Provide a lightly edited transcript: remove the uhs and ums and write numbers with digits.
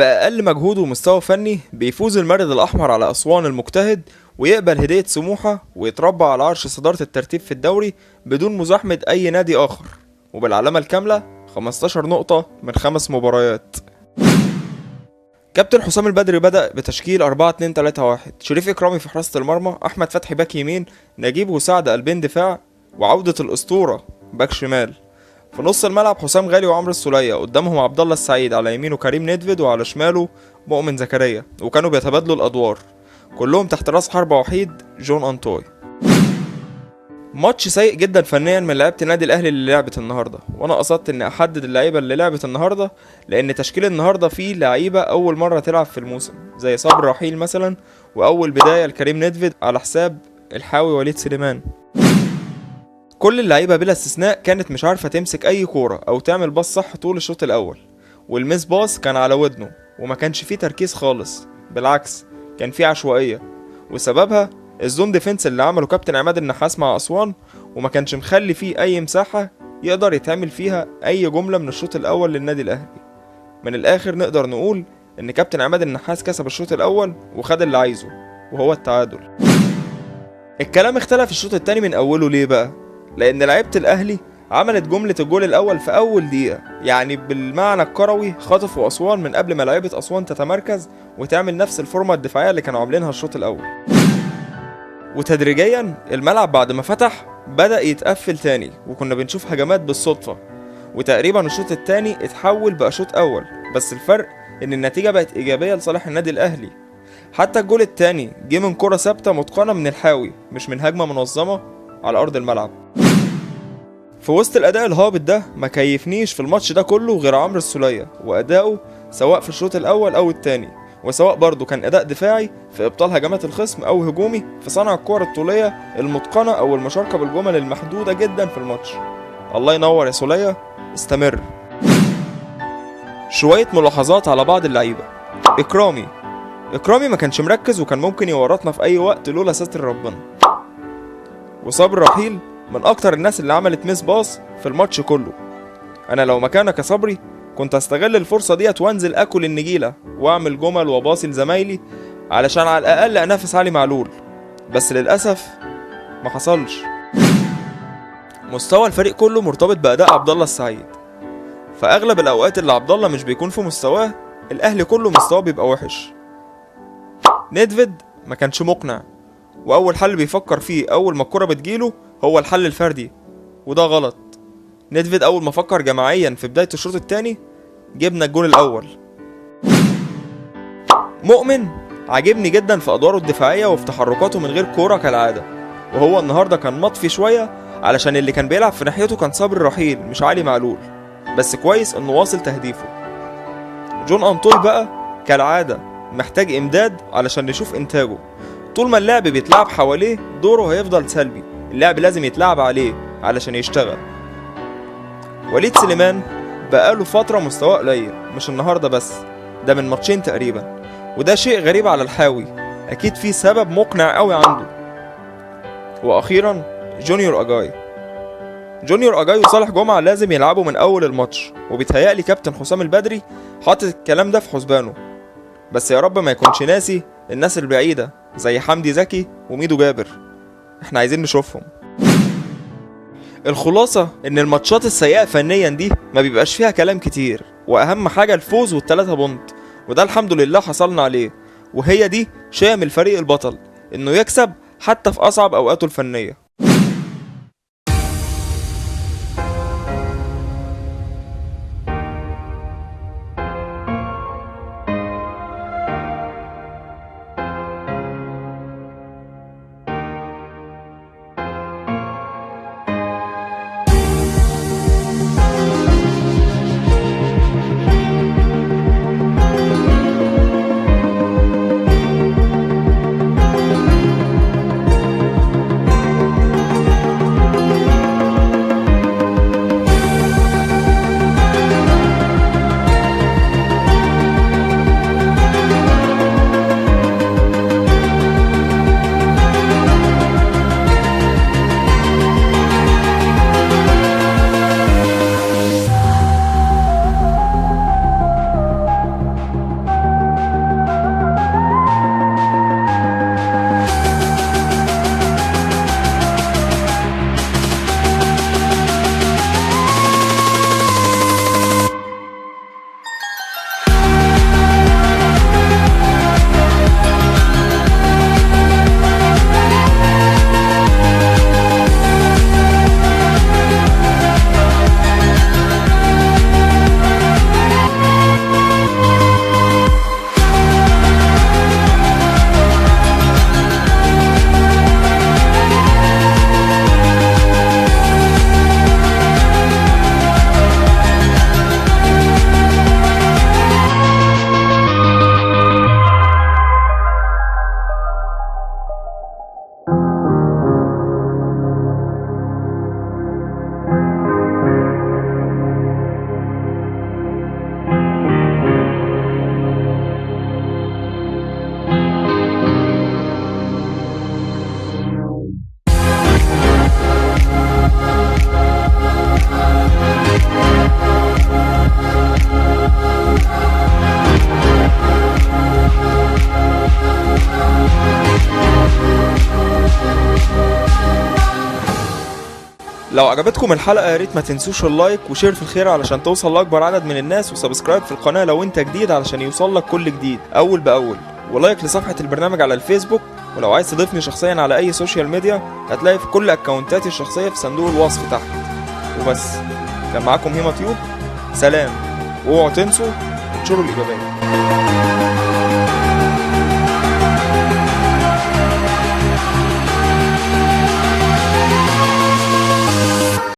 بأقل مجهود ومستوى فني بيفوز المارد الأحمر على أسوان المجتهد ويقبل هدية سموحة ويتربع على عرش صدارة الترتيب في الدوري بدون مزاحمة أي نادي آخر، وبالعلامة الكاملة 15 نقطة من 5 مباريات. كابتن حسام البدري بدأ بتشكيل 4-2-3-1، شريف إكرامي في حراسة المرمى، أحمد فتحي باك يمين، نجيب وسعد قلبين دفاع، وعودة الأسطورة باك شمال. في نص الملعب حسام غالي وعمرو السولية، قدامهم عبد الله السعيد، على يمينه كريم ندفد وعلى شماله مؤمن زكريا، وكانوا بيتبادلوا الأدوار، كلهم تحت راس حربة وحيد جون أنطوي. ماتش سيء جدا فنيا من لعيبه النادي الاهلي اللي لعبت النهارده، وانا قصدت اني احدد اللعيبه اللي لعبت النهارده لان تشكيل النهارده فيه لعيبه اول مره تلعب في الموسم زي صبري رحيل مثلا، واول بدايه لكريم ندفد على حساب الحاوي وليد سليمان. كل اللعيبه بلا استثناء كانت مش عارفه تمسك اي كوره او تعمل باص صح طول الشوط الاول، والميس باص كان على ودنه وما كانش فيه تركيز خالص، بالعكس كان فيه عشوائيه، وسببها الزون ديفنس اللي عمله كابتن عماد النحاس مع أسوان، وما كانش مخلي فيه أي مساحة يقدر يتعمل فيها أي جملة من الشوط الأول للنادي الأهلي. من الآخر نقدر نقول إن كابتن عماد النحاس كسب الشوط الأول وخد اللي عايزه وهو التعادل. الكلام اختلف الشوط التاني من أوله. ليه بقى؟ لأن لعيبة الأهلي عملت جملة الجول الأول في أول دقيقة، يعني بالمعنى الكروي خطفوا أسوان من قبل ما لعيبة أسوان تتمركز وتعمل نفس الفورمة الدفاعية اللي كانوا عاملينها الشوط الأول. وتدريجيا الملعب بعد ما فتح بدأ يتقفل تاني، وكنا بنشوف هجمات بالصدفة، وتقريبا الشوط التاني اتحول بقى شوط أول، بس الفرق إن النتيجة بقت إيجابية لصالح النادي الأهلي. حتى الجول التاني جه من كرة ثابتة متقنة من الحاوي، مش من هجمة منظمة على أرض الملعب. في وسط الأداء الهابط ده ما كيفنيش في الماتش ده كله غير عمرو السولية وأداؤه، سواء في الشوط الأول أو التاني، وسواء برضه كان أداء دفاعي في إبطال هجمات الخصم أو هجومي في صنع الكور الطولية المتقنة أو المشاركة بالجمل المحدودة جدا في الماتش. الله ينور يا سولية، استمر. شوية ملاحظات على بعض اللعيبة. إكرامي ما كانش مركز وكان ممكن يورطنا في أي وقت لولا ستر ربنا. وصبري رحيل من أكتر الناس اللي عملت ميس باص في الماتش كله. أنا لو مكانك يا صبري كنت استغل الفرصة ديت وانزل اكل النجيلة واعمل جمل وباصي لزمايلي علشان على الاقل انافس علي معلول، بس للاسف ما حصلش. مستوى الفريق كله مرتبط باداء عبد الله السعيد، فاغلب الاوقات اللي عبد الله مش بيكون في مستواه الاهلي كله مستواه بيبقى وحش. ندفد ما كانش مقنع، واول حل بيفكر فيه اول ما الكرة بتجيله هو الحل الفردي، وده غلط. ندفد اول ما فكر جماعيا في بداية الشوط الثاني جبنا الجول الاول. مؤمن عجبني جدا في ادواره الدفاعيه وفي تحركاته من غير كوره كالعاده، وهو النهارده كان مطفي شويه علشان اللي كان بيلعب في ناحيته كان صبري رحيل مش علي معلول، بس كويس انه واصل تهديفه. جون أنطوي بقى كالعاده محتاج امداد علشان نشوف انتاجه. طول ما اللعب بيتلعب حواليه دوره هيفضل سلبي، اللعب لازم يتلعب عليه علشان يشتغل. وليد سليمان بقاله فترة مستواه قليل، مش النهاردة بس، ده من ماتشين تقريبا، وده شيء غريب على الحاوي، أكيد فيه سبب مقنع قوي عنده. وأخيرا جونيور أجاي وصالح جمعة لازم يلعبوا من أول الماتش، وبيتهيألي كابتن حسام البدري حاطط الكلام ده في حسبانه، بس يا رب ما يكونش ناسي الناس البعيدة زي حمدي زكي وميدو جابر، احنا عايزين نشوفهم. الخلاصة ان الماتشات السيئة فنيا دي ما بيبقاش فيها كلام كتير، واهم حاجة الفوز والتلاتة بونت، وده الحمد لله حصلنا عليه، وهي دي شام الفريق البطل، انه يكسب حتى في اصعب اوقاته الفنية. لو عجبتكم الحلقة يا ريت ما تنسوش اللايك وشير في الخير علشان توصل لأكبر عدد من الناس، وسبسكرايب في القناة لو انت جديد علشان يوصلك كل جديد أول بأول، ولايك لصفحة البرنامج على الفيسبوك. ولو عايز تضيفني شخصيا على أي سوشيال ميديا هتلاقي في كل أكونتاتي الشخصية في صندوق الوصف تحت. وبس، كان معاكم هيما تيوب، سلام، واوعوا تنسوا تنشروا الإيجابية.